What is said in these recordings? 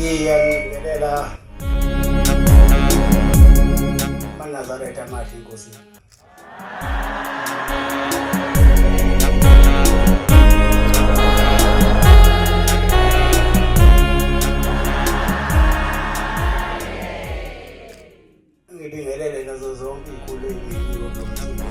Ngiyabingelela Nazaretha Mahle Nkosi. Ngibingelele nazo zonke ikhulumi yomthimba.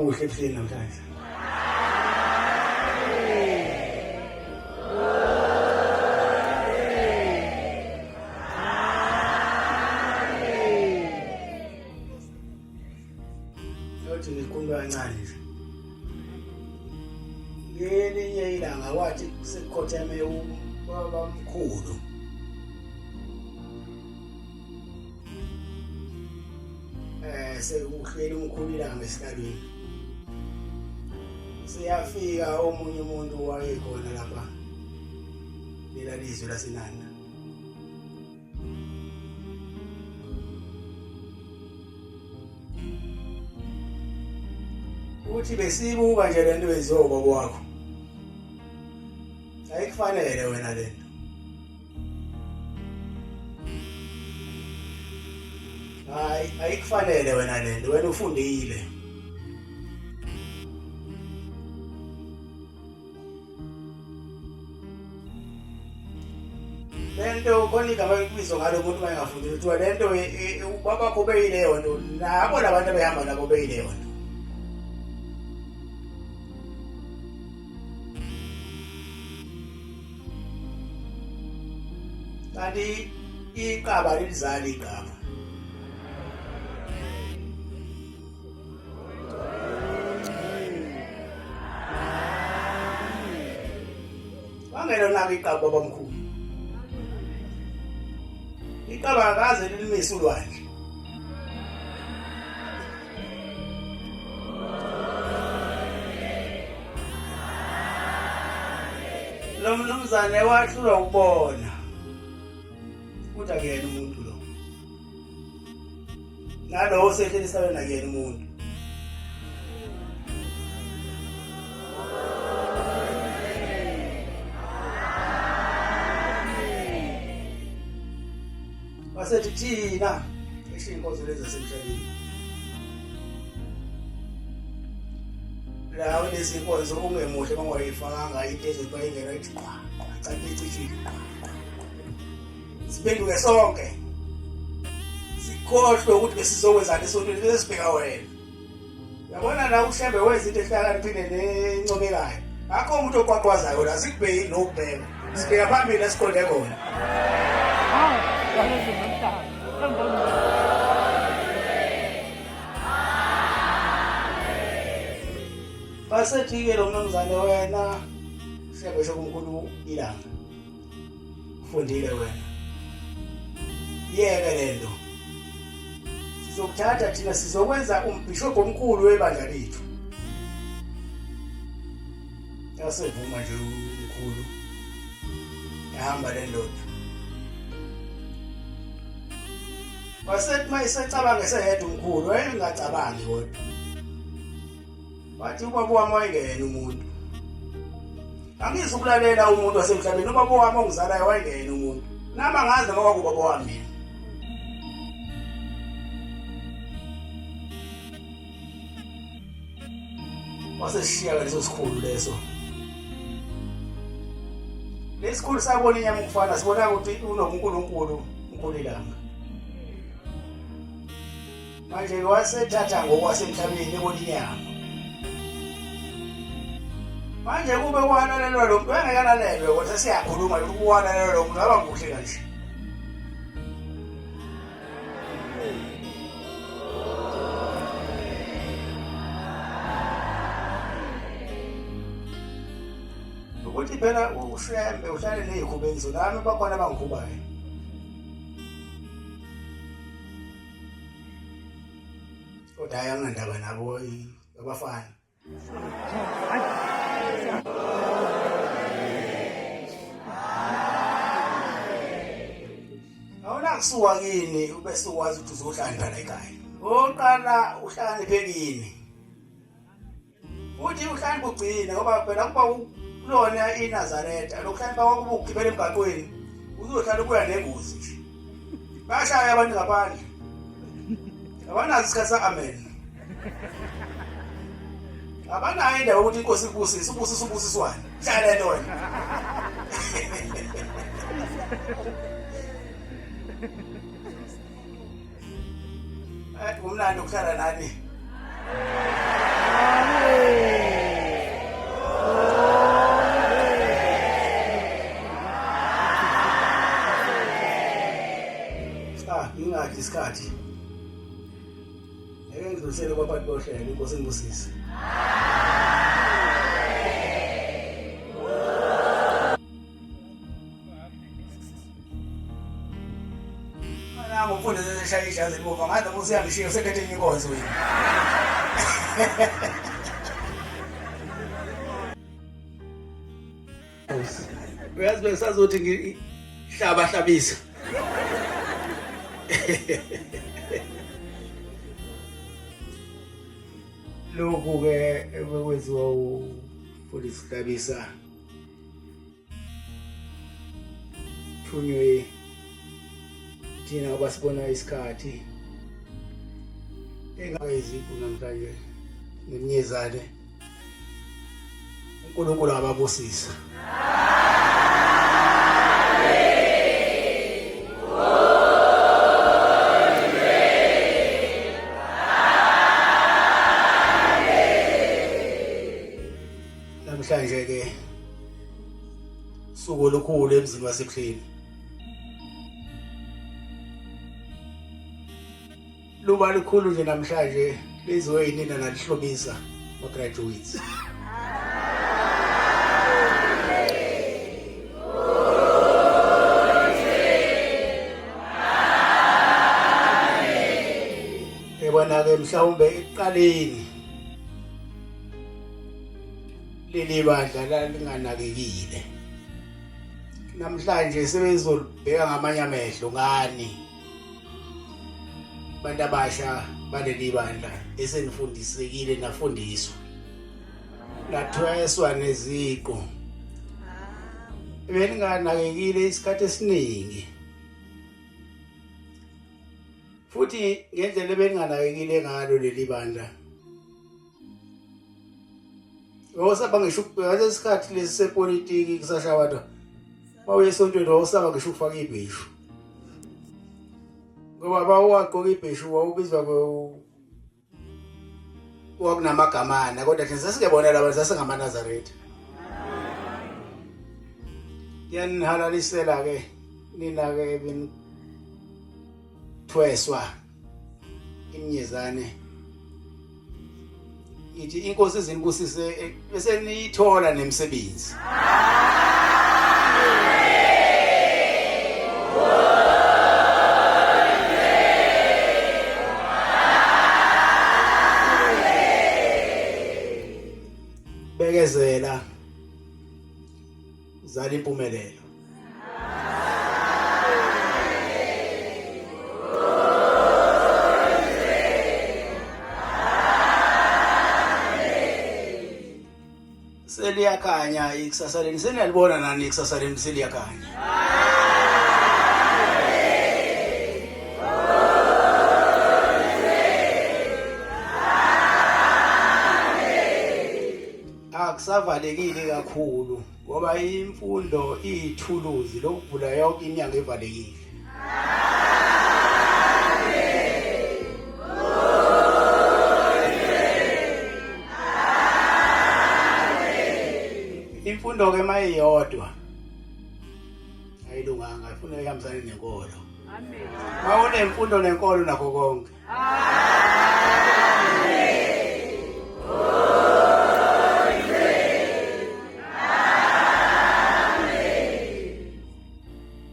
Kuhle ebuhleni namhlanje. Yothi ngikhuluma kancane nje. Ngelinye ilanga wathi sekukhotheme ubabamkhulu. Sekuhleli umkhulu ilanga esikalweni. Siyafika omunye umuntu wayekhona lapha lela lizwe laseNanda. Uthi besibuka nje lento yenziwa ubaba wakho. Ayikufanele wena lento. Ayikufanele wena lento, wena ufundile. Lento khona igama elibizo ngalo umuntu mayengafundile kuthiwa lento ubaba kho beyileyo nto nabo labantu abehamba nabo beyileyo nto. Kanti iqaba lizala igama. Wangelo nalo iqaba babamkhulu. Iqaba akaze limise ulwandle. Lo mnumzane wahlulwa ukubona. Kuthi akuyena umuntu lo. Nalo osehleli esabeni akuyena umuntu. Wasethi thina eshinkonzo lezi zasemhlabeni. Lawo lezinkonzo ungemuhle mangwayifakanga into ezobayingena ithi qwa canti icishile. Siphenduke sonke. Sikhohlwe ukuthi besizokwenzana esontweni bese sibheka wena. Yabona la ushembe wenza into ehlakaniphile nencomekayo. Akho umuntu oqwaqwazayo la sikubheki nokubheka. Sibheka phambili esiqonde khona. Basethi-ke lo mnumzane wena shembe shokumkhulu ilanga. Ufundile wena. Yeke lento. Sizokuthatha thina sizokwenza umbhishobhi omkhulu webandla lethu. Yasevuma nje umkhulu. Yahamba le ndoda. Wasethi mayisecabanga eseyedwa umkhulu wayengacabangi kodwa. Wathi ubaba wami wayengena umuntu. Angizukulalela umuntu wasemhlabeni ubaba wami ongizalayo wayengena umuntu. Nama ngazi noma kwakubaba wami. Waseshiya leso sikhulu leso. Lesikhulu sabona inyama ukufana sibona ukuthi unonkulunkulu unkulilanga. Manje wasethatha ngokwasemhlabeni eboninyama. Manje kube kwanalelwa lo muntu engekanalelwe kodwa siyakhuluma ukuthi kwanalelwa lo muntu abanguhle kanje. Ukuthi phela ushembe uhlale nezikhubenzo nami bakhona abangikhubayo. kodwa hayi anginandaba nabo abafana. Awuna kusuka kini ube sukwazi ukuthi uzohlala la ekhaya. Oqala uhlakaniphe kini. Uthi uhlala ugcina ngoba phela kuba kulona iNazaretha lokuhlala kwakuba ukugibela emgaqweni uzohlala kuya nengozi nje. Bashaya abantu ngaphandle. Abanazi isikhathi amen. Abanayo indawo ukuthi inkosi ibusise ubusiswane. Hlala lona. Kumnandi ukuhlala nani. Ingathi isikhathi. Ngeke ngidlulisele kwabantu bohlelo inkosi ngibusise. Ngumfundi seshaya ijazi libovu ngathi umusi yangishiya usekhethe enye inkonzo wena. Uyazi bengisazothi ngihlabisa. Lokhu ke ekwenziwa upolisi Hlabisa thunywe thina ngoba sibona isikhathi engayizipho namhlanje nemnyezane uNkulunkulu ababusisa. Namhlanje ke suku olukhulu emzini waseBhleni. Luba lukhulu nje namhlanje lizoyinina nalihlobisa ma graduates. Ebona ke mhlawumbe eqaleni leli bandla lalinganakekile. Namhlanje sebezolibheka ngamanye amehlo ngani bantu abasha baleli bandla esenifundisekile nafundiswa lathweswa neziqo beninganakekile isikhathi esiningi futhi ngendlela beninganakekile ngalo leli bandla osaba ngisho ukubheka isikhathi lesi sepolitiki kusashawada bawesontweni osaba ngisho ukufaka ibheshu ngoba bawaqoka ibheshu wawubizwa kwakunamagamana kodwa thina sasingabona laba sasingamaNazaretha. Yanihalalisela ke nina ke benithweswa imnyezane ithi inkosi izinibusise bese niyithola nemisebenzi. Bekezela zala impumelelo. Seliyakhanya ikusasa leni seniyalibona nani ikusasa leni seliyakhanya. Akusavalekile kakhulu ngoba imfundo iyithuluzi lokuvula yonke iminyango evalekile. Imfundo ke mayiyodwa ayilunganga ifuna ihambisane nenkolo. Amen. Mawune imfundo nenkolo nakho konke.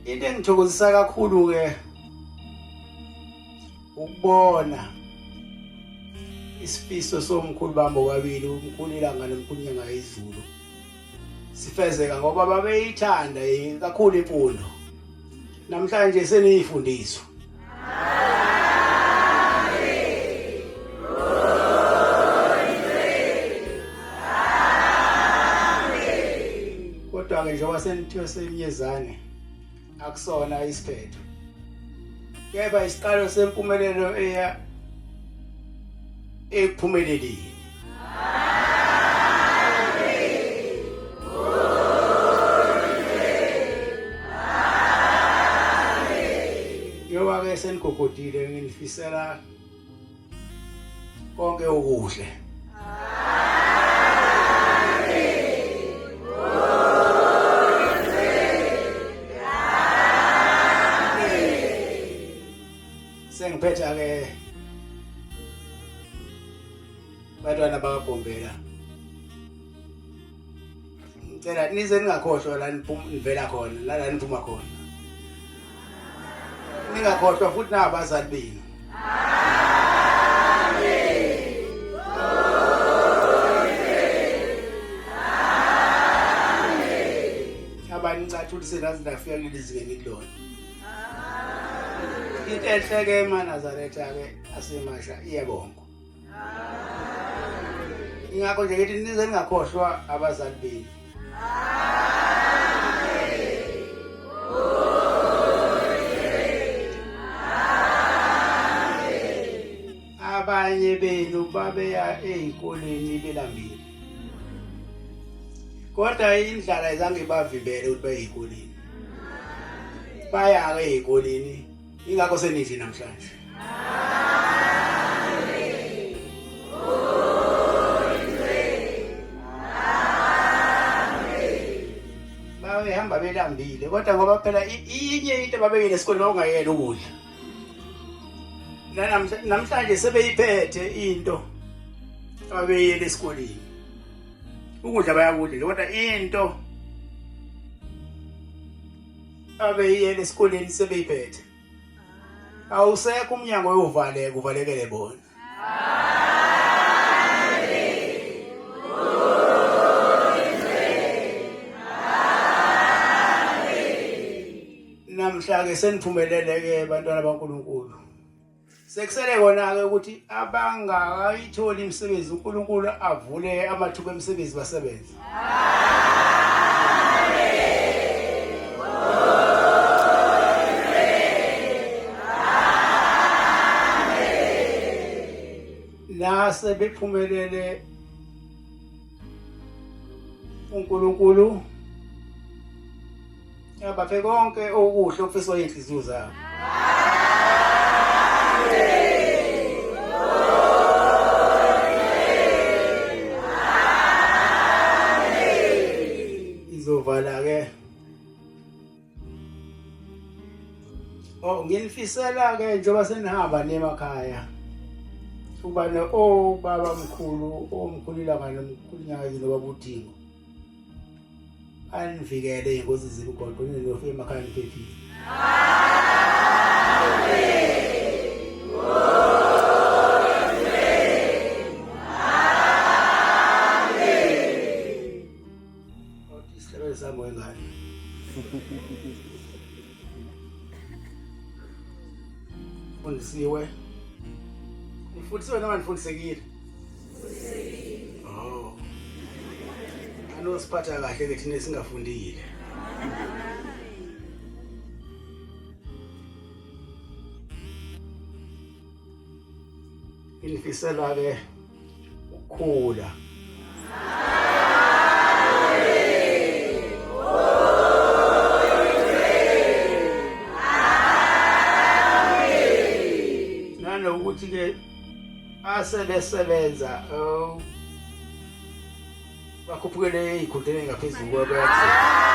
Into engithokozisa kakhulu ke ukubona isifiso somkhulu bami bobabili umkhulu ilanga nomkhulu inyanga yezulu sifezeka ngoba babeyithanda kakhulu imfundo. Namhlanje seniyifundiswa. Kodwa-ke njengoba senithiwe semnyezane akusona isiphetho. Kepha isiqalo sempumelelo eya ekuphumeleleni. Njengoba-ke senigogodile nginifisela konke okuhle. Sengiphetha-ke bantwana bakaBhombela. Ngicela nize ningakhohlwa la nivela khona, la niphuma khona. Ningakhohlwa futhi nabazali benu. Abanye ngicathulisele nazi ndafika kulizingeni kulona. Into enhle-ke eManazaretha-ke asemasha iyabonga. Ingakho nje ngithi nize ningakhohlwa abazali benu. Abanye benu babeya ey'koleni belambile. Kodwa indlala izange bavimbele ukuthi baye ey'koleni. Baya-ke ey'koleni, ingakho senithi namhlanje. Babehamba belambile, kodwa ngoba phela inye into babeyele esikoleni ongayela ukudla. Namhlanje sebeyiphethe into abeyele esikoleni. Ukudla bayakudla nje kodwa into abeyele esikoleni sebeyiphethe. Awusekho umnyango oyovaleka uvalekele bona. Namhla-ke seniphumelele-ke bantwana baNkulunkulu. Sekusele kona-ke ukuthi abangakayitholi imisebenzi uNkulunkulu avule amathuba emisebenzi basebenze. Nase bephumelele uNkulunkulu abaphe konke okuhle okufiswa yinhliziyo zabo. Izovala-ke. Nginifisela-ke njengoba senihamba nemakhaya. Kuba baba mkhulu, omkhulu ilanga nomkhulu inyanga nobaba uDingo. Anivikele iy'ngozi zemigwaqo nofike emakhaya niphephile. Isihlebele sami wengane. Fundisiwe. Nifundisiwe noma nifundisekile? Oh. Anosiphatha kahle-ke thina singafundile. Ngifisela-ke ukukhula. Nanokuthi-ke asebesebenza bakhuphukele ey'khundleni ngaphezulu kwabo.